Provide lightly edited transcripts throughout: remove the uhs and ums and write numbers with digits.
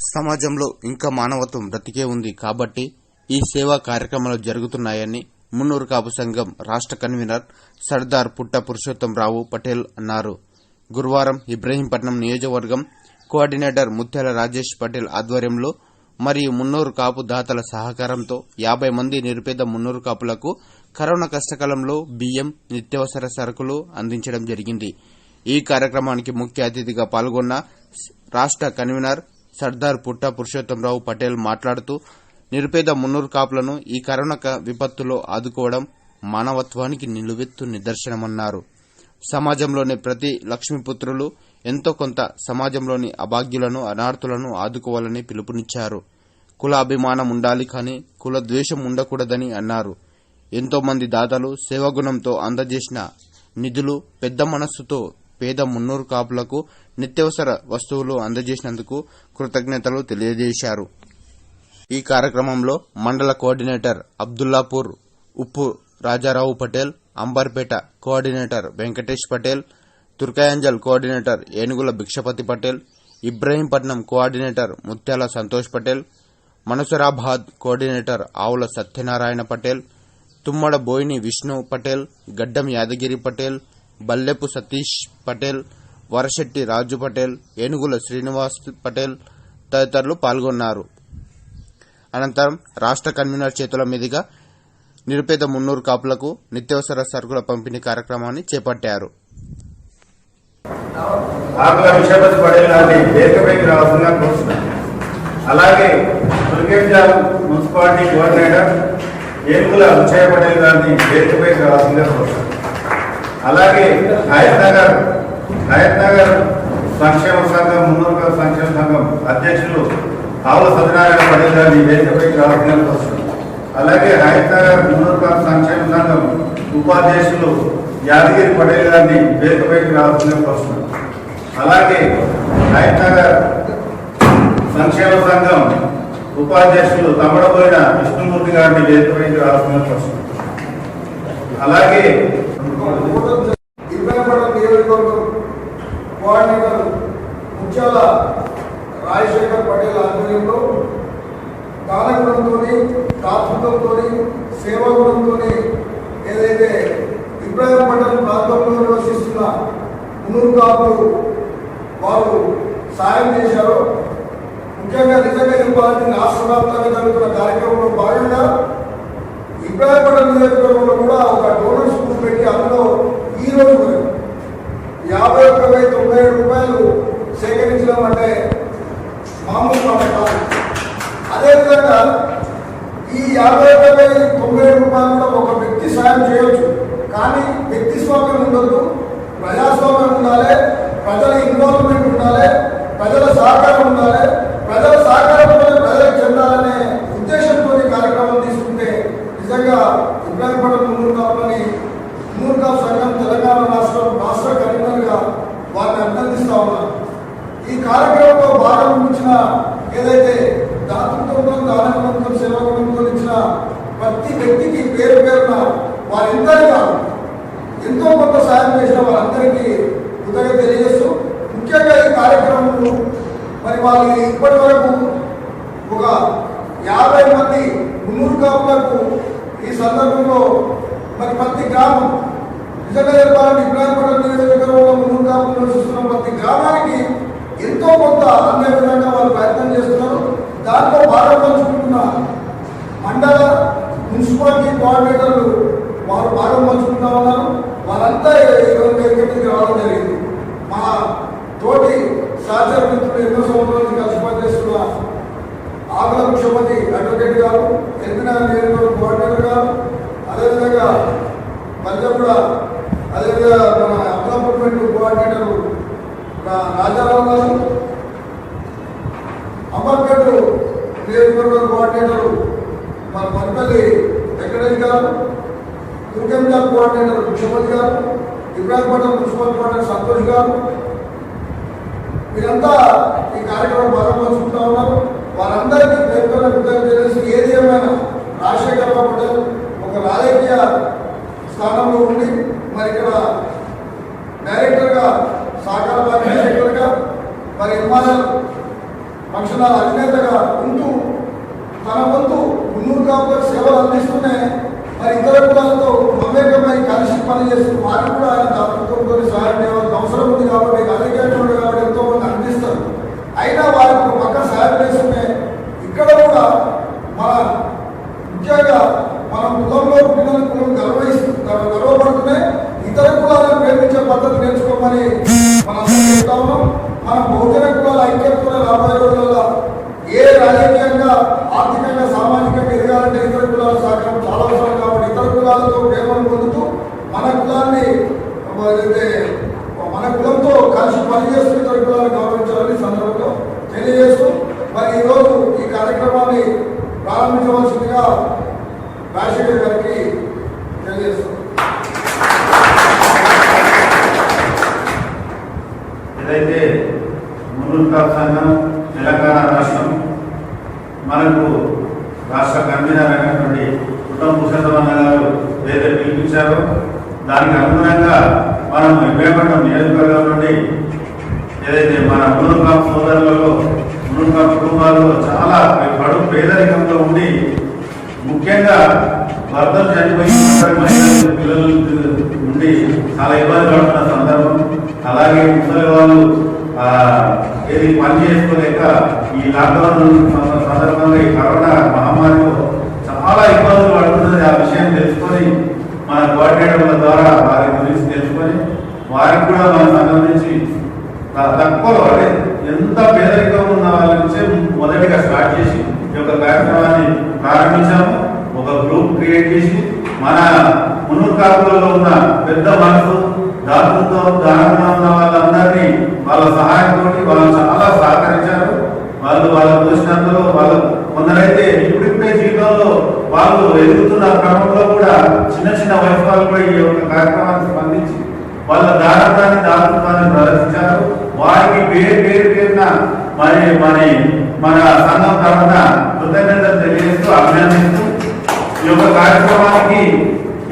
సమాజంలో ఇంకా మానవత్వం బ్రతికే ఉంది కాబట్టి ఈ సేవా కార్యక్రమాలు జరుగుతున్నాయని మున్నూరు కాపు సంఘం రాష్ట్ర కన్వీనర్ సర్దార్ పుట్ట పురుషోత్తంరావు పటేల్ అన్నారు. గురువారం ఇబ్రహీంపట్నం నియోజకవర్గం కోఆర్డినేటర్ ముత్యాల రాజేష్ పటేల్ ఆధ్వర్యంలో మరియు మున్నూరు కాపు దాతల సహకారంతో 50 మంది నిరుపేద మున్నూరు కాపులకు కరోనా కష్టకాలంలో బియ్యం, నిత్యావసర సరుకులు అందించడం జరిగింది. ఈ కార్యక్రమానికి ముఖ్య అతిథిగా పాల్గొన్న రాష్ట్ర కన్వీనర్ సర్దార్ పుట్ట పురుషోత్తంరావు పటేల్ మాట్లాడుతూ నిరుపేద మున్నూరు కాపులను ఈ కరోనా విపత్తులో ఆదుకోవడం మానవత్వానికి నిలువెత్తు నిదర్శనమన్నారు. సమాజంలోని ప్రతి లక్ష్మీపుత్రులు ఎంతో కొంత సమాజంలోని అభాగ్యులను, అనార్థులను ఆదుకోవాలని పిలుపునిచ్చారు. కుల అభిమానం ఉండాలి కానీ కుల ద్వేషం ఉండకూడదని అన్నారు. ఎంతో మంది దాతలు సేవాగుణంతో అందజేసిన నిధులు, పెద్ద మనస్సుతో పేద మున్నూరు కాపులకు నిత్యావసర వస్తువులు అందజేసినందుకు కృతజ్ఞతలు తెలియజేశారు. ఈ కార్యక్రమంలో మండల కోఆర్డినేటర్ అబ్దుల్లాపూర్ ఉప్పు రాజారావు పటేల్, అంబర్పేట కోఆర్డినేటర్ వెంకటేష్ పటేల్, తుర్కయాంజల్ కోఆర్డినేటర్ ఏనుగుల భిక్షపతి పటేల్, ఇబ్రహీంపట్నం కోఆర్డినేటర్ ముత్యాల సంతోష్ పటేల్, మనసురాబాద్ కోఆర్డినేటర్ ఆవుల సత్యనారాయణ పటేల్, తుమ్మడ బోయిని విష్ణు పటేల్, గడ్డం యాదగిరి పటేల్, బల్లెపు సతీష్ పటేల్, వరశెట్టి రాజు పటేల్, ఏనుగుల శ్రీనివాస్ పటేల్ తదితరులు పాల్గొన్నారు. అనంతరం రాష్ట్ర కన్వీనర్ చేతుల మీదుగా నిరుపేద మున్నూరు కాపులకు నిత్యావసర సరుకుల పంపిణీ కార్యక్రమాన్ని చేపట్టారు. అలాగే దుర్గేంజల్ మున్సిపాలిటీ కోఆర్డినేటర్ ఏనుగుల అక్షయ పటేల్ గారిని వేదికపైకి రావాల్సిందిగా కోరుతున్నాను. అలాగే హయత్ నగర్ సంక్షేమ సంఘం, మున్నూరు సంక్షేమ సంఘం అధ్యక్షులు ఆవుల సత్యనారాయణ పటేల్ గారిని వేదికపైకి రావాల్సిందిగా కోరుతున్నాను. అలాగే హయత్ నగర్ మున్నూరు సంక్షేమ సంఘం ఉపాధ్యక్షులు యాదగిరి పటేల్ గారిని వేదికపైకి రావాల్సిందిగా కోరుతున్నాను. అలాగే హయత్ నగర్ సంక్షేమ సంఘం ఉపాధ్యక్షులు తమ్మడబోయిన విష్ణుమూర్తి గారిని వేదికపైకి రావాల్సిందిగా కోరుతున్నాను. అలాగే ఇబ్రహీంపట్నం నియోజకవర్గం కోఆర్డినేటర్ ముత్యాల రాజశేఖర్ పటేల్ ఆధ్వర్యంలో దానగుణంతో, దాతృత్వంతో, సేవాగుణంతో ఏదైతే ఇబ్రహీంపట్నం ప్రాంతంలో నివసిస్తున్న మున్నూరు కాపులు వారు సాయం చేశారో, ముఖ్యంగా నిజంగా చెప్పాలంటే రాష్ట్ర వ్యాప్తంగా జరుగుతున్న కార్యక్రమంలో భాగంగా ఇబ్రహీంపట్నం నియోజకవర్గంలో కూడా ఒక డోనర్ స్కూల్ పెట్టి అందులో ఈ రోజు వరకు 51,097 రూపాయలు సేకరించడం అంటే మామూలు మాట కాదు. అదేవిధంగా ఈ 51,097 రూపాయలు కూడా ఒక వ్యక్తి సాయం చేయవచ్చు, కానీ వ్యక్తి స్వామ్యం ఉండదు, ప్రజాస్వామ్యం ఉండాలి, ప్రజల ఇన్వాల్వ్మెంట్ ఉండాలి, ప్రజల సహకారం ఉండాలి. ప్రజల సహకారం ప్రజలకు చెందాలనే ఉద్దేశంతో కార్యక్రమం తీసుకుంటే నిజంగా ఇబ్రహీంపట్నం మున్నూరు కాపులని మున్నూరు కాపు సంఘం తెలంగాణ రాష్ట్ర కన్వీనర్గా వారిని అభినందిస్తా ఉన్నారు. ఈ కార్యక్రమంలో భాగం ఇచ్చిన ఏదైతే దాతృత్వంతో, దానగుణంతో, సేవాగుణంతో ఇచ్చిన ప్రతి వ్యక్తికి పేరు పేరున వారిందరి కాదు ఎంతో కొంత సాయం చేసిన వారందరికీ కృతజ్ఞత తెలియజేస్తూ, ముఖ్యంగా ఈ కార్యక్రమంలో మరి వాళ్ళు ఇప్పటి వరకు ఒక 50 మంది మున్నూరు కాపులకు ఈ సందర్భంలో మరి ప్రతి గ్రామం నిజంగా చెప్పాలంటే ఇబ్రహీంపట్నం నియోజకవర్గంలో మున్నూరు కాపులు నివసిస్తున్న ప్రతి గ్రామానికి ఎంతో కొంత అందే విధంగా వాళ్ళు ప్రయత్నం చేస్తున్నారు. దాంట్లో భాగం పంచుకుంటున్న మండల, మున్సిపాలిటీ కోఆర్డినేటర్లు వారు భాగం పంచుకుంటా ఉన్నారు. వారంతా ఎక్కడికి రావడం జరిగింది. మా తోటి సహచర మిత్రులు ఎన్నో సంవత్సరాల నుంచి కలిసి పనిచేస్తున్న ఆకుల భిక్షపతి అడ్వకేట్ గారు, ఎల్బీనగర్ నియోజకవర్గం కోఆర్డినేటర్ గారు, అదేవిధంగా పంజాబ్గూడ, అదేవిధంగా మన అప్లాపూర్మెంట్ కోఆర్డినేటర్ రాజారావు గారు, అంబర్పేట నియోజకవర్గం కోఆర్డినేటర్ మన పనిపల్లి వెంకటేష్ గారు, తుర్కెంజాల్ కోఆర్డినేటర్ భిక్షపతి గారు, ఇబ్రాహీంపట్నం మున్సిపల్ కోఆర్డినేటర్ సంతోష్ గారు, వీరంతా ఈ కార్యక్రమం భాగం పంచుకుంటా ఉన్నారు. వారందరికీ పేర్కొన్న కృతజ్ఞతలు. ఏది ఏమైనా రాజశేఖర్ పటేల్ ఒక రాజకీయ స్థానంలో ఉండి మరి ఇక్కడ డైరెక్టర్గా, సహకార బ్యాంక్ డైరెక్టర్గా, మరి ఎంఆర్ఎల్ ఫంక్షన్ హాల్ అధినేతగా ఉంటూ తన వంతు మున్నూరు కాపులకు సేవలు అందిస్తూనే మరి ఇతర కులాలతో మమేకమై కలిసి పనిచేస్తూ వారికి కూడా ఆయన తప్పుతో సహాయం చేయవలసిన అవసరం ఉంది కాబట్టి రాజకీయంలో కాబట్టి ఎంతో మంది అందిస్తారు. అయినా వారికి ఒక పక్క సహాయం చేస్తూనే ఇక్కడ కూడా మన ముఖ్యంగా మన కులంలో పుట్టిన కులం గర్వపడుతూనే ఇతర కులాలను ప్రేమించే పద్ధతి నేర్చుకోమని మనం చెప్తా ఉన్నాం. మన బహుజన కులాల ఐక్యతతో రాబోయే రోజుల్లో ఏ రాజకీయంగా ఆర్థికంగా సామాజికంగా ఎదగాలంటే ఇతర కులాల సహకారం చాలా అవసరం కాబట్టి ఇతర కులాలతో ప్రేమను పొందుతూ మన కులాన్ని మన కులంతో కలిసి పనిచేస్తూ ఇతర కులాలను గౌరవించాలని సందర్భంలో తెలియజేస్తూ మరి ఈరోజు ఈ కార్యక్రమాన్ని ప్రారంభించవలసిందిగా రాజశేఖర్ గారికి తెలియజేస్తాం. ఏదైతే మున్నూరు కాపు సంఘం తెలంగాణ రాష్ట్రం మనకు రాష్ట్ర కన్వీనర్ అయినటువంటి కుటుంబ పురుషోత్తమన్న గారు ఏదైతే పిలిపించారో దానికి అనుగుణంగా మనం ఇబ్రాహీంపట్నం నియోజకవర్గం నుండి ఏదైతే మన మున్నూరు కాపు సోదరులలో మున్నూరు కాపు కుటుంబాలలో చాలా కడు పేదరికంలో ఉండి ముఖ్యంగా భర్తలు చనిపోయి మహిళలు పిల్లల నుండి చాలా ఇబ్బంది పడుతున్న సందర్భం. అలాగే ముసలి వాళ్ళు ఏది పని చేసుకోలేక ఈ లాక్డౌన్ సందర్భంగా ఈ కరోనా మహమ్మారిలో చాలా ఇబ్బందులు పడుతున్నది. ఆ విషయం తెలుసుకొని మన కోఆర్డినేటర్ల ద్వారా వారి గురించి తెలుసుకొని వారికి కూడా మన సంఘం నుంచి తక్కువలో అంటే ఎంత పేదరికం ఉన్న వాళ్ళ నుంచే మొదటిగా స్టార్ట్ చేసి ఈ యొక్క కార్యక్రమాన్ని ప్రారంభించాము. ఒక గ్రూప్ క్రియేట్ చేసి మన మున్నూరు కాపులలో ఉన్న పెద్ద మనసు దానంతో దానంగా ఉన్న వాళ్ళందరినీ వాళ్ళ సహాయంతో వాళ్ళు చాలా సహకరించారు. వాళ్ళ దృష్టాంతంలో వాళ్ళు కొందరైతే ఇప్పుడిప్పుడే జీవితంలో వాళ్ళు ఎదుగుతున్న క్రమంలో కూడా చిన్న చిన్న వయసు వాళ్ళు కూడా ఈ యొక్క కార్యక్రమాన్ని స్పందించి వాళ్ళ దాతృత్వాన్ని ప్రదర్శించారు. వారికి పేరున మన సంఘం తరఫున కృతజ్ఞతలు తెలియజేస్తూ అభినందిస్తూ ఈ యొక్క కార్యక్రమానికి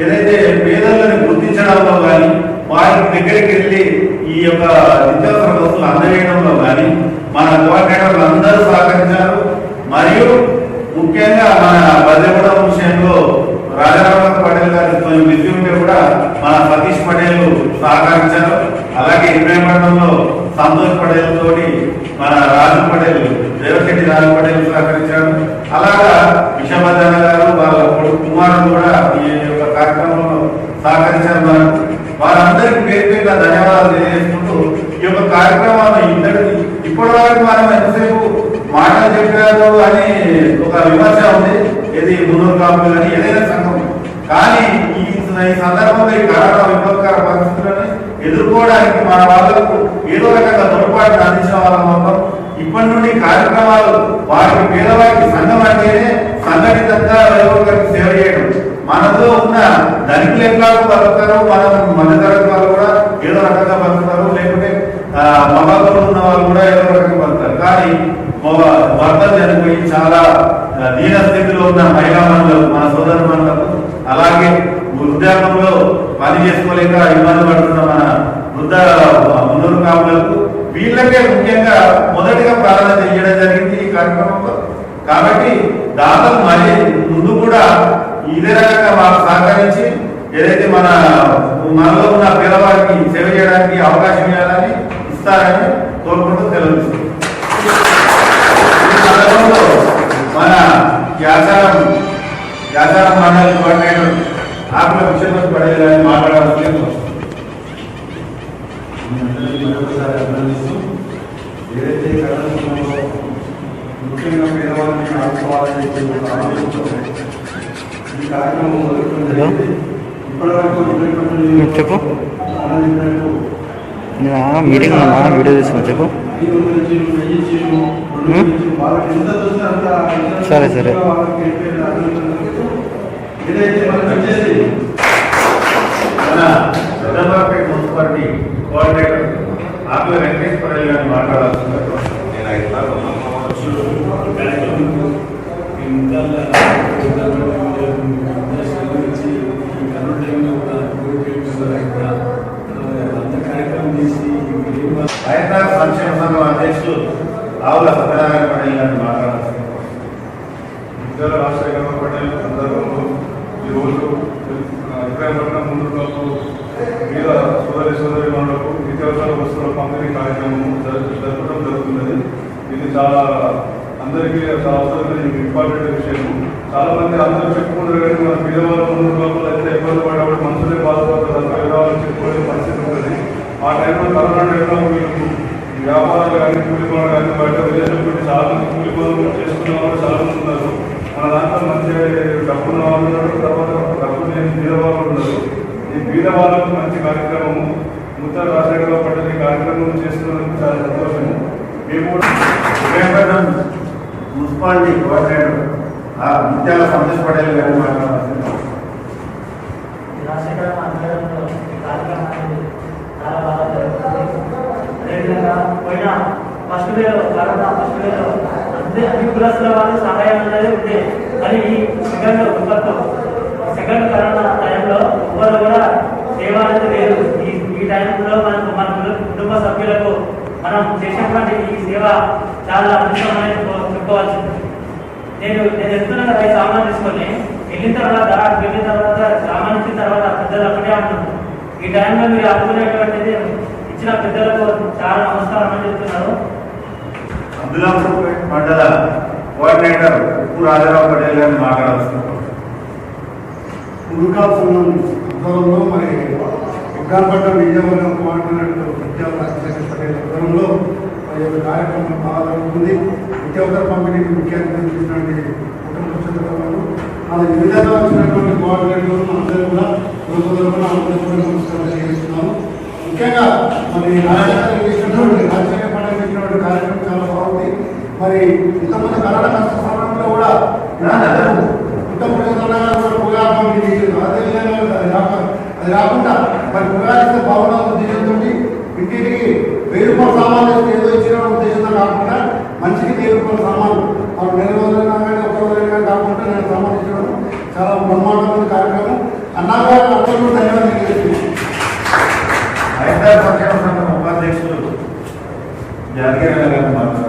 ఏదైతే పేదలను గుర్తించడంలో కానీ వారికి దగ్గరికి వెళ్ళి ఈ యొక్క నిత్యావసర వస్తువులు అందజేయడంలో కానీ మన కోఆర్డినేటర్లు అందరూ సహకరించారు. మరియు ముఖ్యంగా మన బద్రగూడెం విషయంలో రాజారామ పటేల్ గారి బిజీ ఉంటే కూడా మన సతీష్ పటేల్ సహకరించారు. అలాగే ఇబ్రాహీంపట్నంలో సంతోష్ పటేల్ తోటి మన రాజు పటేల్ దేవశెట్టి రాజు పటేల్ సహకరించాడు. అలాగా విషభద్రన గారు వాళ్ళ కొడుకు కుమారుడు కూడా ఈ యొక్క కార్యక్రమంలో సహకరించారు. వారందరికీ పేరు ధన్యవాదాలు తెలియజేసుకుంటూ ఈ యొక్క కార్యక్రమాన్ని ఇప్పటి వరకు మనం ఎంతసేపు మాటలు చెప్పారు అని ఒక విమర్శ ఉంది. ఇది మున్నూరు కాపులు కానీ ఏదైనా సంఘం కానీ ఈ సందర్భంలో ఈ కరోనా విపత్కర పరిస్థితులను ఎదుర్కోవడానికి మన వాళ్ళకు ఏదో రకంగా తోడ్పాటును అందించిన వాళ్ళ మొత్తం ఇప్పటి నుండి కార్యక్రమాలు వారికి పేదవారికి సంఘం అంటేనే సంఘటితంగా ఒకరికి సేవ చేయడం. మనలో ఉన్న ధనికులు ఎట్లా బతుకుతారు, మనం మధ్యతరగతి వాళ్ళు కూడా ఏదో రకంగా బతుకుతారు, లేకుంటే మగవాళ్ళు ఉన్న వాళ్ళు కూడా ఏదో రకంగా బతుకుతారు. కానీ భర్తలు చనిపోయి చాలా దీన స్థితిలో ఉన్న మహిళా మనులకు మన సోదరు మనులకు అలాగే వృద్ధాపంలో పని చేసుకోలేక ఇబ్బంది పడుతున్న మన వృద్ధ మున్నూరు కాపులకు వీళ్ళకే ముఖ్యంగా మొదటిగా ప్రాధాన్యత ఇవ్వడం జరిగింది ఈ కార్యక్రమంలో. కాబట్టి దాతలు మరి ముందు కూడా ఇదే రకంగా మాకు సహకరించి ఏదైతే మనలో ఉన్న పేదవారికి సేవ చేయడానికి అవకాశం ఇవ్వాలని ఇస్తారని కోరుకుంటూ తెలియజేస్తుంది. ఈ సందర్భంలో మన యాచారం మండలి కోఆర్డినేటర్ ఆకుల విషయంలో పడేయాలని మాట్లాడాల్సింది మరొకసారి అభినందిస్తూ ఏదైతే కళలో ముఖ్యంగా పేదవాళ్ళని ఆడుకోవాలని చెప్పి ఒక ఆలోచనతో ఈ కార్యక్రమం మొదలుపెట్టింది. ఇప్పటివరకు చెప్పు మీటింగ్ వీడియో తీసుకున్నా చెప్పు. సరే సరే ఏదైతే మనం వచ్చేసి పెద్దబాపేట మున్సిపాలిటీ కోఆర్డినేటర్ ఆకుల వెంకటేశ్వర గారిని మాట్లాడాల్సింది. రైతు సంక్షేమ సంఘం అధ్యక్షులు ఆవుల సత్యనారాయణ పటేల్ గారిని మాట్లాడాల్సింది. విద్యాల రాజశేఖర పటేల్ సందర్భంలో ఈరోజు ఇబ్రాహీంపట్నం ముందు కాపు మీద సోదరి మనులకు నిత్యావసర వస్తువుల పంపిణీ కార్యక్రమం జరపడం జరుగుతున్నది. ఇది చాలా అందరికీ అవసరమైన ఇంపార్టెంట్ విషయం. చాలా మంది అందరూ చెప్పుకుంటారు కానీ మన పేదవాళ్ళ ముందు కాపులు అయితే ఇబ్బంది పడేవాడు మనుషులే బాధపడతారు, పేదవాళ్ళు చెప్పుకునే పరిస్థితి ఉంటుంది. ఆ టైంలో కరోనా టైంలో వీళ్ళకు వ్యాపారాలు కానీ కూలి పనులు కానీ బయట విదేశం పెట్టి చాలా మంది కూలి పనులు చేసుకున్న వాళ్ళు చాలా మంది ఉన్నారు. మన దాంట్లో మంచి డబ్బున్న వాళ్ళు ఉన్నారు, తర్వాత డబ్బు లేని బీద వాళ్ళు ఉన్నారు. ఈ బీద వాళ్ళకు మంచి కార్యక్రమము ముత్తాల రాజశేఖర పటేల్ ఈ కార్యక్రమం చేస్తున్నందుకు చాలా సంతోషము. మేము కూడా ఇబ్రాహీంపట్నం మున్సిపాలిటీ కోఆర్డినేటర్ ముత్యాల సంతోష్ పటేల్ గారిని మాట్లాడాల్సింది. రాజశేఖర ఆధ్వర్యంలో ఈ కార్యక్రమం అనేది చాలా బాగా జరుగుతుంది. అదేవిధంగా పోయిన ఫస్ట్ వేలో కరోనా ఫస్ట్ వేలో అన్ని కులస్తుల వాళ్ళు సహాయం అనేది ఉంది. కానీ ఈ సెకండ్ కరోనా టైంలో ఎవరు కూడా సేవ అనేది లేదు. ఈ టైంలో మన కుటుంబ సభ్యులకు మనం చేసినటువంటి ఈ సేవ చాలా అద్భుతమైన చెప్పుకోవచ్చు. నేను చెప్తున్నా కదా, ఈ సామాన్ తీసుకొని వెళ్ళిన తర్వాత సామాన్ ఇచ్చిన తర్వాత పెద్దలు అక్కడే అంటున్నాను. ఈ టైంలో మీరు ఆదుకునేటువంటిది ఇచ్చిన పెద్దలకు చాలా నమస్కారం అని చెప్తున్నారు. అబ్దుల్లాపూర్ మండల కోఆర్డినేటర్ ఉప్పు రాజారావు పటేల్ గారిని మాట్లాడాల్సింది. మురుకాపు ఆధ్వర్యంలో మరి ఇబ్రాహీంపట్నం విజయవాడ కోఆర్డినేటర్ విద్యాల రాజశేఖర పటేల్ ఆధ్వర్యంలో మరి యొక్క కార్యక్రమం బాగా జరుగుతుంది. నిత్యావసర పంపిణీకి ముఖ్య అతిథి చేసినటువంటి కుటుంబ సభ్యులు అది వివిధంగా వచ్చినటువంటి కోఆర్డినేటర్లు అందరూ కూడా నమస్కారం చేస్తున్నాము. ముఖ్యంగా మరి రాజశేఖర పటేల్ ఇచ్చినటువంటి కార్యక్రమం చాలా బాగుంది. మరి ఇంతమంది కరోనా కష్ట సమయంలో కూడా అది రాకుండా మరి పురాణిస్తే భావన ఉద్దేశంతో ఇంటికి 1000 రూపాయల సామాన్లు వేస్తే ఏదో ఇచ్చిన ఉద్దేశంతో కాకుండా మనిషికి 1000 రూపాయల సామాన్లు మనం నెల రోజులైనా కానీ ఒక రోజులైనా కాకుండా నేను సామాన్లు ఇచ్చడం చాలా బ్రహ్మాండమైన కార్యక్రమం. అన్నగారు అందరూ ధన్యవాదాలు తెలియజేస్తున్నాను. హైదరాబాద్ సంక్షేమ సంఘం ఉపాధ్యక్షులు జానకిరావు గారిని మాట్లాడారు.